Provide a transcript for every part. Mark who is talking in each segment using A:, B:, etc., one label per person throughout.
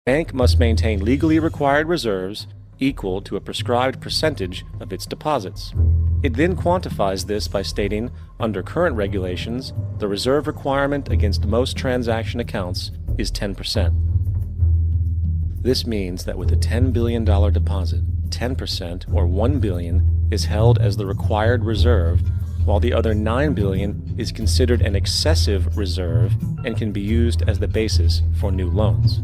A: bank must maintain legally required reserves equal to a prescribed percentage of its deposits. It then quantifies this by stating, under current regulations, the reserve requirement against most transaction accounts is 10%. This means that with a $10 billion deposit, 10% or $1 billion is held as the required reserve, while the other $9 billion is considered an excessive reserve and can be used as the basis for new loans.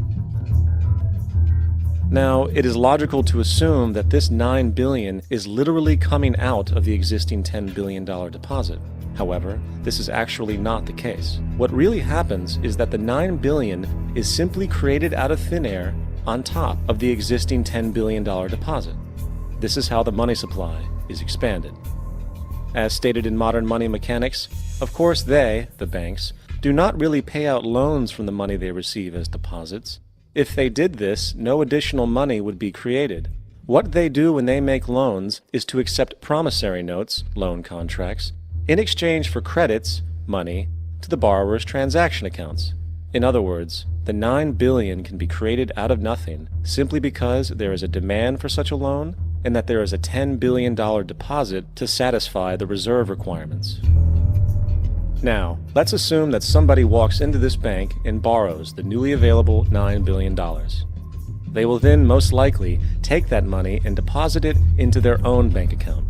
A: Now, it is logical to assume that this $9 billion is literally coming out of the existing $10 billion deposit. However, this is actually not the case. What really happens is that the $9 billion is simply created out of thin air on top of the existing $10 billion deposit. This is how the money supply is expanded. As stated in modern money mechanics, of course they, the banks, do not really pay out loans from the money they receive as deposits. If they did this, no additional money would be created. What they do when they make loans is to accept promissory notes, loan contracts, in exchange for credits, money, to the borrower's transaction accounts. In other words, the $9 billion can be created out of nothing simply because there is a demand for such a loan and that there is a $10 billion deposit to satisfy the reserve requirements. Now, let's assume that somebody walks into this bank and borrows the newly available $9 billion. They will then most likely take that money and deposit it into their own bank account.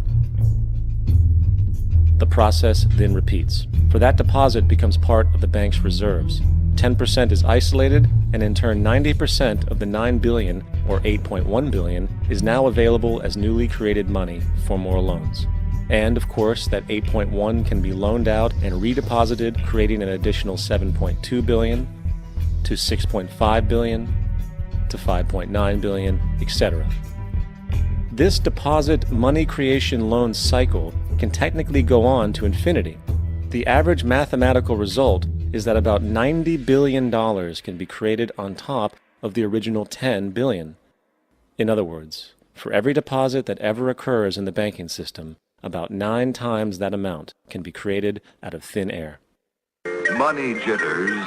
A: The process then repeats, for that deposit becomes part of the bank's reserves. 10% is isolated, and in turn 90% of the $9 billion, or $8.1 billion, is now available as newly created money for more loans. And, of course, that 8.1 can be loaned out and redeposited, creating an additional 7.2 billion, to 6.5 billion, to 5.9 billion, etc. This deposit money creation loan cycle can technically go on to infinity. The average mathematical result is that about $90 billion can be created on top of the original $10 billion. In other words, for every deposit that ever occurs in the banking system, about 9 times that amount can be created out of thin air.
B: Money jitters.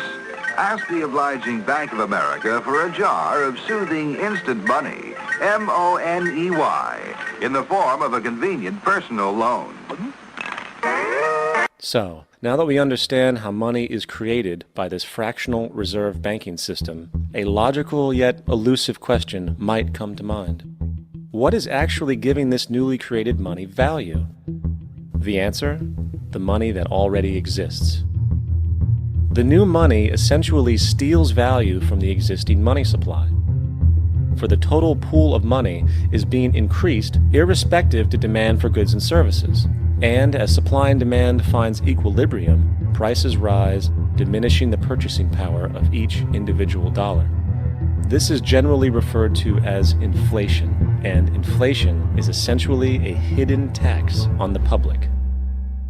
B: Ask the obliging Bank of America for a jar of soothing instant money, M-O-N-E-Y, in the form of a convenient personal loan.
A: So, now that we understand how money is created by this fractional reserve banking system, a logical yet elusive question might come to mind. What is actually giving this newly created money value? The answer? The money that already exists. The new money essentially steals value from the existing money supply. For the total pool of money is being increased irrespective to demand for goods and services. And as supply and demand finds equilibrium, prices rise, diminishing the purchasing power of each individual dollar. This is generally referred to as inflation, and inflation is essentially a hidden tax on the public.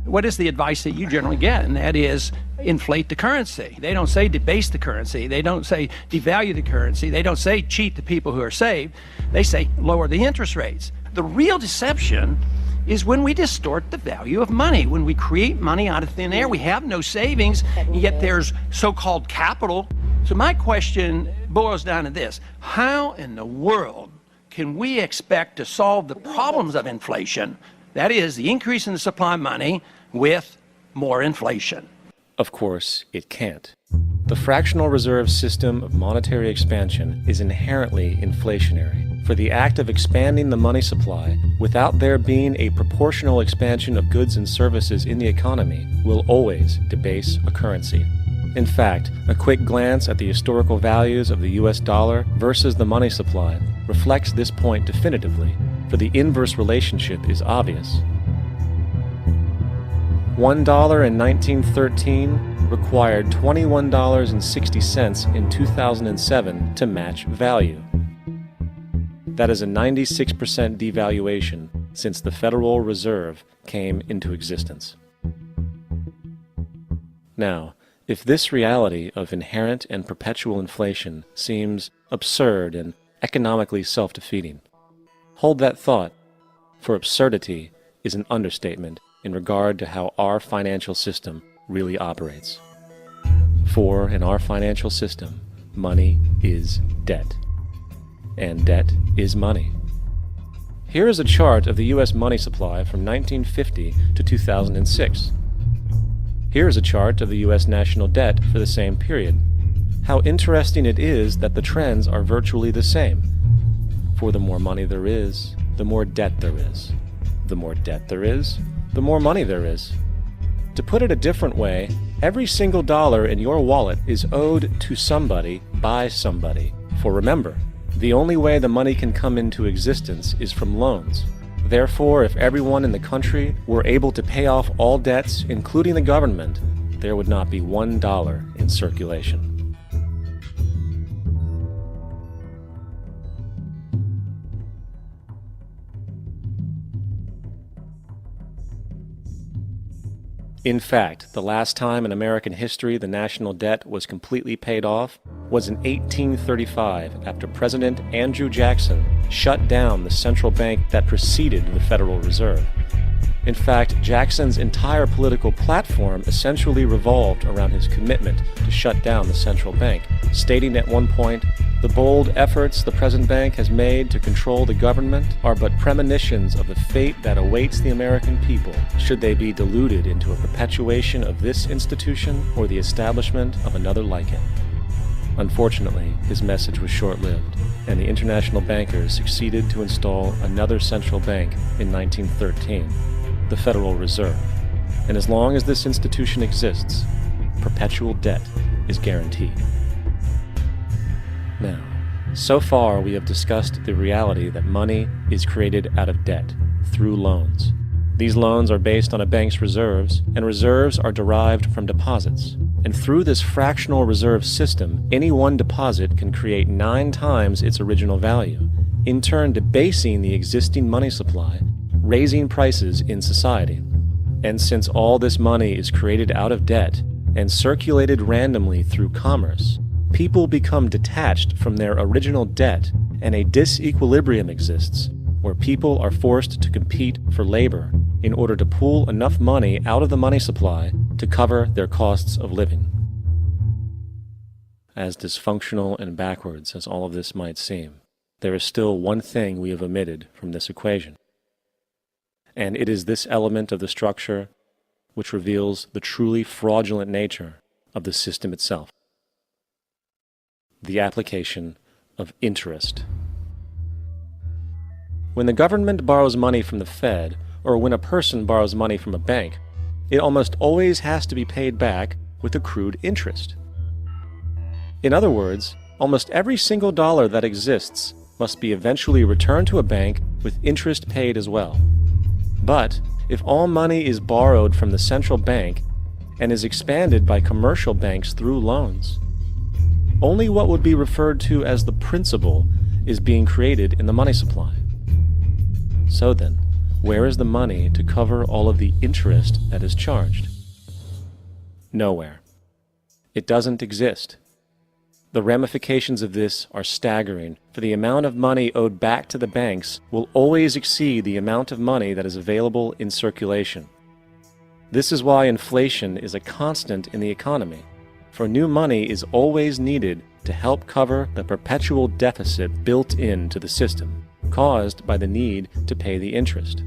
C: What is the advice that you generally get? And that is, inflate the currency. They don't say debase the currency. They don't say devalue the currency. They don't say cheat the people who are saved. They say lower the interest rates. The real deception is when we distort the value of money. When we create money out of thin air, we have no savings, yet there's so-called capital. So my question boils down to this: how in the world can we expect to solve the problems of inflation, that is, the increase in the supply of money, with more inflation?
A: Of course, it can't. The fractional reserve system of monetary expansion is inherently inflationary. For the act of expanding the money supply, without there being a proportional expansion of goods and services in the economy, will always debase a currency. In fact, a quick glance at the historical values of the US dollar versus the money supply reflects this point definitively, for the inverse relationship is obvious. $1 in 1913 required $21.60 in 2007 to match value. That is a 96% devaluation since the Federal Reserve came into existence. Now, if this reality of inherent and perpetual inflation seems absurd and economically self-defeating, hold that thought, for absurdity is an understatement in regard to how our financial system really operates. For in our financial system, money is debt. and debt is money. Here is a chart of the U.S. money supply from 1950 to 2006. Here is a chart of the U.S. national debt for the same period. How interesting it is that the trends are virtually the same. For the more money there is, the more debt there is. The more debt there is, the more money there is. To put it a different way, every single dollar in your wallet is owed to somebody by somebody. For remember, the only way the money can come into existence is from loans. Therefore, if everyone in the country were able to pay off all debts, including the government, there would not be $1 in circulation. In fact, the last time in American history the national debt was completely paid off was in 1835 after President Andrew Jackson shut down the central bank that preceded the Federal Reserve. In fact, Jackson's entire political platform essentially revolved around his commitment to shut down the central bank, stating at one point, "The bold efforts the present bank has made to control the government are but premonitions of the fate that awaits the American people should they be deluded into a perpetuation of this institution or the establishment of another like it." Unfortunately, his message was short-lived, and the international bankers succeeded to install another central bank in 1913, the Federal Reserve. And as long as this institution exists, perpetual debt is guaranteed. Now, so far we have discussed the reality that money is created out of debt, through loans. These loans are based on a bank's reserves, and reserves are derived from deposits. And through this fractional reserve system, any one deposit can create 9 times its original value, in turn debasing the existing money supply, raising prices in society. And since all this money is created out of debt and circulated randomly through commerce, people become detached from their original debt, and a disequilibrium exists, where people are forced to compete for labor in order to pool enough money out of the money supply to cover their costs of living. As dysfunctional and backwards as all of this might seem, there is still one thing we have omitted from this equation. And it is this element of the structure which reveals the truly fraudulent nature of the system itself: the application of interest. When the government borrows money from the Fed, or when a person borrows money from a bank, it almost always has to be paid back with accrued interest. In other words, almost every single dollar that exists must be eventually returned to a bank with interest paid as well. But if all money is borrowed from the central bank and is expanded by commercial banks through loans, only what would be referred to as the principal is being created in the money supply. So then, where is the money to cover all of the interest that is charged? Nowhere. It doesn't exist. The ramifications of this are staggering, for the amount of money owed back to the banks will always exceed the amount of money that is available in circulation. This is why inflation is a constant in the economy, for new money is always needed to help cover the perpetual deficit built into the system, caused by the need to pay the interest.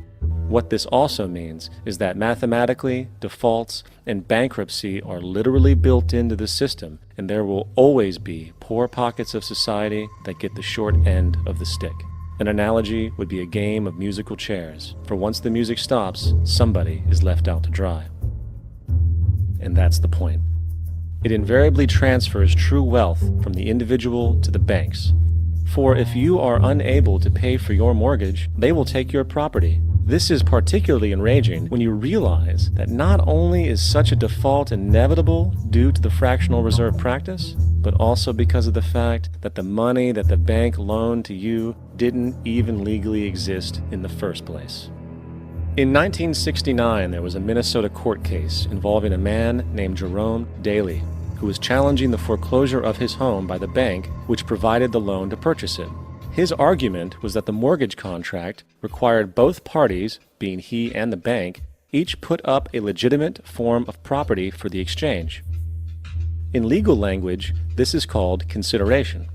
A: What this also means is that mathematically, defaults and bankruptcy are literally built into the system, and there will always be poor pockets of society that get the short end of the stick. An analogy would be a game of musical chairs, for once the music stops, somebody is left out to dry. And that's the point. It invariably transfers true wealth from the individual to the banks. For if you are unable to pay for your mortgage, they will take your property. This is particularly enraging when you realize that not only is such a default inevitable due to the fractional reserve practice, but also because of the fact that the money that the bank loaned to you didn't even legally exist in the first place. In 1969, there was a Minnesota court case involving a man named Jerome Daly, who was challenging the foreclosure of his home by the bank which provided the loan to purchase it. His argument was that the mortgage contract required both parties, being he and the bank, each put up a legitimate form of property for the exchange. In legal language, this is called consideration.